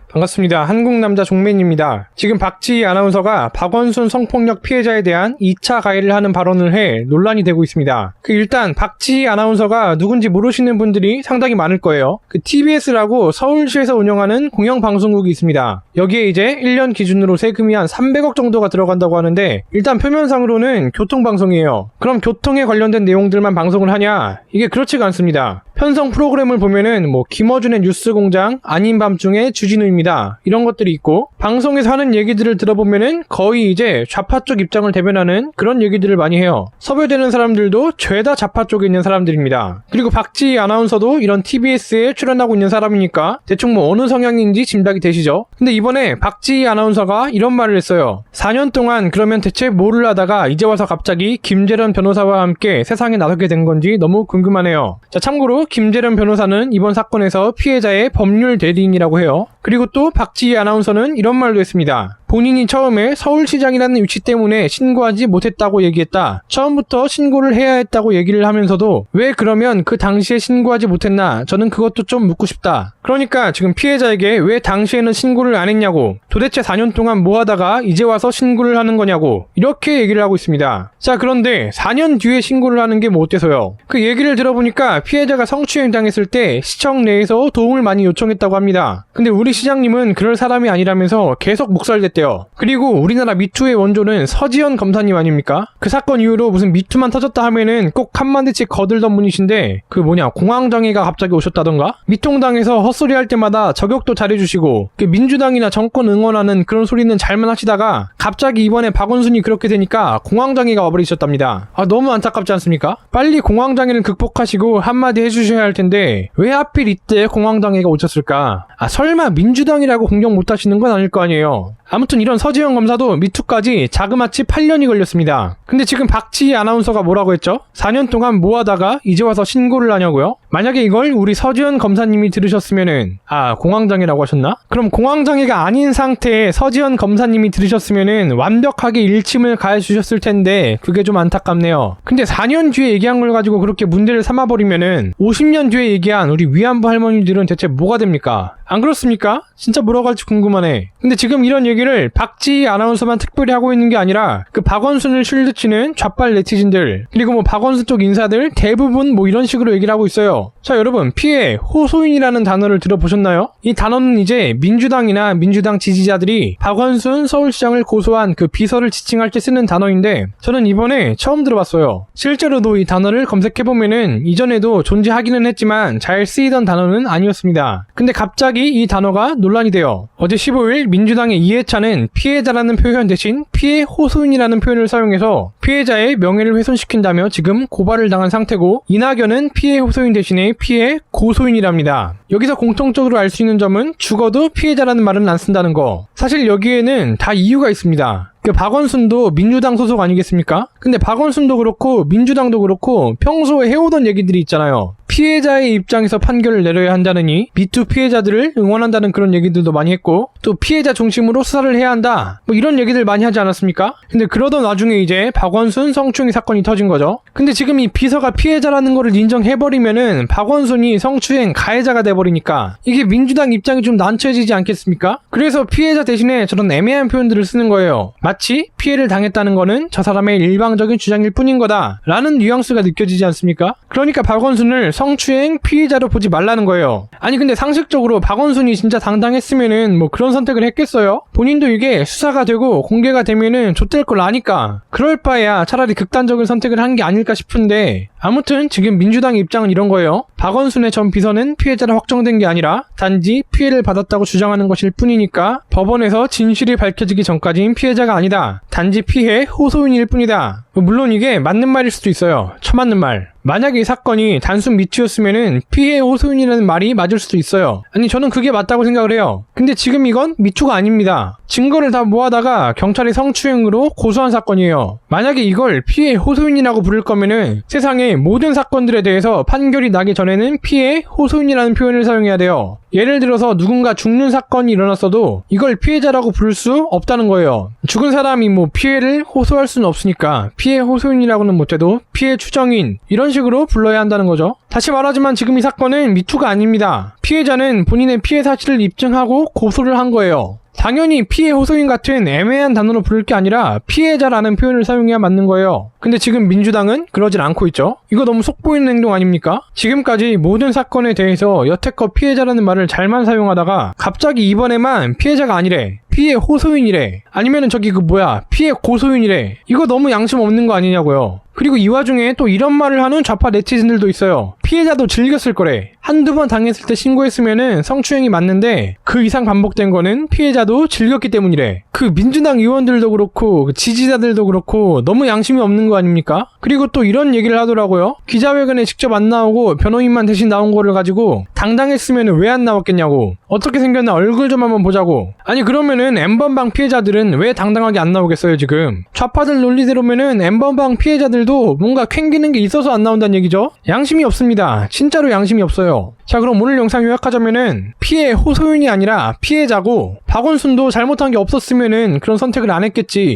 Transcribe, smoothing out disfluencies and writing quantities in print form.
반갑습니다. 한국남자 종맨입니다. 지금 박지희 아나운서가 박원순 성폭력 피해자에 대한 2차 가해를 하는 발언을 해 논란이 되고 있습니다. 일단 박지희 아나운서가 누군지 모르시는 분들이 상당히 많을 거예요. TBS라고 서울시에서 운영하는 공영방송국이 있습니다. 여기에 이제 1년 기준으로 세금이 한 300억 정도가 들어간다고 하는데, 일단 표면상으로는 교통방송이에요. 그럼 교통에 관련된 내용들만 방송을 하냐? 이게 그렇지가 않습니다. 편성 프로그램을 보면은 김어준의 뉴스공장, 아닌 밤중에 주진우입니다. 이런 것들이 있고, 방송에서 하는 얘기들을 들어보면은 거의 이제 좌파 쪽 입장을 대변하는 그런 얘기들을 많이 해요. 섭외되는 사람들도 죄다 좌파 쪽에 있는 사람들입니다. 그리고 박지희 아나운서도 이런 TBS에 출연하고 있는 사람이니까 대충 어느 성향인지 짐작이 되시죠? 근데 이번에 박지희 아나운서가 이런 말을 했어요. 4년 동안 그러면 대체 뭐를 하다가 이제 와서 갑자기 김재련 변호사와 함께 세상에 나서게 된 건지 너무 궁금하네요. 자, 참고로 김재련 변호사는 이번 사건에서 피해자의 법률 대리인이라고 해요. 그리고 또 박지희 아나운서는 이런 말도 했습니다. 본인이 처음에 서울시장이라는 위치 때문에 신고하지 못했다고 얘기했다. 처음부터 신고를 해야 했다고 얘기를 하면서도 왜 그러면 그 당시에 신고하지 못했나? 저는 그것도 좀 묻고 싶다. 그러니까 지금 피해자에게 왜 당시에는 신고를 안 했냐고, 도대체 4년 동안 뭐 하다가 이제 와서 신고를 하는 거냐고, 이렇게 얘기를 하고 있습니다. 자, 그런데 4년 뒤에 신고를 하는 게 뭐 어때서요? 그 얘기를 들어보니까 피해자가 성추행 당했을 때 시청 내에서 도움을 많이 요청했다고 합니다. 근데 우리 시장님은 그럴 사람이 아니라면서 계속 묵살됐대요. 그리고 우리나라 미투의 원조는 서지현 검사님 아닙니까? 그 사건 이후로 무슨 미투만 터졌다 하면은 꼭 한마디씩 거들던 분이신데, 공황장애가 갑자기 오셨다던가? 미통당에서 헛소리 할 때마다 저격도 잘해주시고, 민주당이나 정권 응원하는 그런 소리는 잘만 하시다가 갑자기 이번에 박원순이 그렇게 되니까 공황장애가 와버리셨답니다. 너무 안타깝지 않습니까? 빨리 공황장애를 극복하시고 한마디 해주셔야 할 텐데 왜 하필 이때 공황장애가 오셨을까? 설마 민주당이라고 공격 못하시는 건 아닐 거 아니에요. 아무튼 이런 서지현 검사도 미투까지 자그마치 8년이 걸렸습니다. 근데 지금 박지희 아나운서가 뭐라고 했죠? 4년 동안 뭐 하다가 이제 와서 신고를 하냐고요? 만약에 이걸 우리 서지현 검사님이 들으셨으면은 공황장애라고 하셨나? 그럼 공황장애가 아닌 상태에 서지현 검사님이 들으셨으면은 완벽하게 일침을 가해주셨을 텐데 그게 좀 안타깝네요. 근데 4년 뒤에 얘기한 걸 가지고 그렇게 문제를 삼아버리면은 50년 뒤에 얘기한 우리 위안부 할머니들은 대체 뭐가 됩니까? 안 그렇습니까? 진짜 뭐라고 할지 궁금하네. 근데 지금 이런 얘기를 박지희 아나운서만 특별히 하고 있는 게 아니라 박원순을 쉴드치는 좌빨 네티즌들, 그리고 박원순 쪽 인사들 대부분 이런 식으로 얘기를 하고 있어요. 자, 여러분, 피해 호소인이라는 단어를 들어보셨나요? 이 단어는 이제 민주당이나 민주당 지지자들이 박원순 서울시장을 고소한 그 비서를 지칭할 때 쓰는 단어인데, 저는 이번에 처음 들어봤어요. 실제로도 이 단어를 검색해보면은 이전에도 존재하기는 했지만 잘 쓰이던 단어는 아니었습니다. 근데 갑자기 이 단어가 논란이 돼요. 어제 15일 민주당의 이해찬은 피해자라는 표현 대신 피해 호소인이라는 표현을 사용해서 피해자의 명예를 훼손시킨다며 지금 고발을 당한 상태고, 이낙연은 피해 호소인 대신에 피해 고소인이랍니다. 여기서 공통적으로 알 수 있는 점은 죽어도 피해자라는 말은 안 쓴다는 거. 사실 여기에는 다 이유가 있습니다. 박원순도 민주당 소속 아니겠습니까? 근데 박원순도 그렇고 민주당도 그렇고 평소에 해오던 얘기들이 있잖아요. 피해자의 입장에서 판결을 내려야 한다느니 미투 피해자들을 응원한다는 그런 얘기들도 많이 했고, 또 피해자 중심으로 수사를 해야 한다, 이런 얘기들 많이 하지 않았습니까? 근데 그러던 와중에 이제 박원순 성추행 사건이 터진 거죠. 근데 지금 이 비서가 피해자라는 거를 인정해버리면은 박원순이 성추행 가해자가 돼버리니까 이게 민주당 입장이 좀 난처해지지 않겠습니까? 그래서 피해자 대신에 저런 애매한 표현들을 쓰는 거예요. 마치 피해를 당했다는 거는 저 사람의 일방적인 주장일 뿐인 거다 라는 뉘앙스가 느껴지지 않습니까? 그러니까 박원순을 성추행 피해자로 보지 말라는 거예요. 아니 근데 상식적으로 박원순이 진짜 당당했으면은 그런 선택을 했겠어요? 본인도 이게 수사가 되고 공개가 되면은 좆될 걸 아니까 그럴 바에야 차라리 극단적인 선택을 한 게 아닐까 싶은데, 아무튼 지금 민주당의 입장은 이런 거예요. 박원순의 전 비서는 피해자로 확정된 게 아니라 단지 피해를 받았다고 주장하는 것일 뿐이니까 법원에서 진실이 밝혀지기 전까지는 피해자가 아니다. 단지 피해 호소인일 뿐이다. 물론 이게 맞는 말일 수도 있어요. 처맞는 말. 만약에 이 사건이 단순 미투였으면은 피해 호소인이라는 말이 맞을 수도 있어요. 아니, 저는 그게 맞다고 생각을 해요. 근데 지금 이건 미투가 아닙니다. 증거를 다 모아다가 경찰이 성추행으로 고소한 사건이에요. 만약에 이걸 피해 호소인이라고 부를 거면은 세상의 모든 사건들에 대해서 판결이 나기 전에는 피해 호소인이라는 표현을 사용해야 돼요. 예를 들어서 누군가 죽는 사건이 일어났어도 이걸 피해자라고 부를 수 없다는 거예요. 죽은 사람이 뭐 피해를 호소할 수는 없으니까 피해 호소인이라고는 못해도 피해 추정인 이런 식으로 불러야 한다는 거죠. 다시 말하지만 지금 이 사건은 미투가 아닙니다. 피해자는 본인의 피해 사실을 입증하고 고소를 한 거예요. 당연히 피해 호소인 같은 애매한 단어로 부를 게 아니라 피해자라는 표현을 사용해야 맞는 거예요. 근데 지금 민주당은 그러질 않고 있죠. 이거 너무 속보이는 행동 아닙니까? 지금까지 모든 사건에 대해서 여태껏 피해자라는 말을 잘만 사용하다가 갑자기 이번에만 피해자가 아니래. 피해 호소인이래. 아니면은 저기 피해 고소인이래. 이거 너무 양심 없는 거 아니냐고요. 그리고 이 와중에 또 이런 말을 하는 좌파 네티즌들도 있어요. 피해자도 즐겼을 거래. 한두 번 당했을 때 신고했으면은 성추행이 맞는데 그 이상 반복된 거는 피해자도 즐겼기 때문이래. 그 민주당 의원들도 그렇고 그 지지자들도 그렇고 너무 양심이 없는 거 아닙니까? 그리고 또 이런 얘기를 하더라고요. 기자회견에 직접 안 나오고 변호인만 대신 나온 거를 가지고 당당했으면 왜 안 나왔겠냐고. 어떻게 생겼나 얼굴 좀 한번 보자고. 아니 그러면은 N번방 피해자들은 왜 당당하게 안 나오겠어요 지금. 좌파들 논리대로면은 N번방 피해자들도 뭔가 캥기는 게 있어서 안 나온다는 얘기죠. 양심이 없습니다. 진짜로 양심이 없어요. 자 그럼 오늘 영상 요약하자면은 피해 호소인이 아니라 피해자고 박원순도 잘못한 게 없었으면은 그런 선택을 안 했겠지.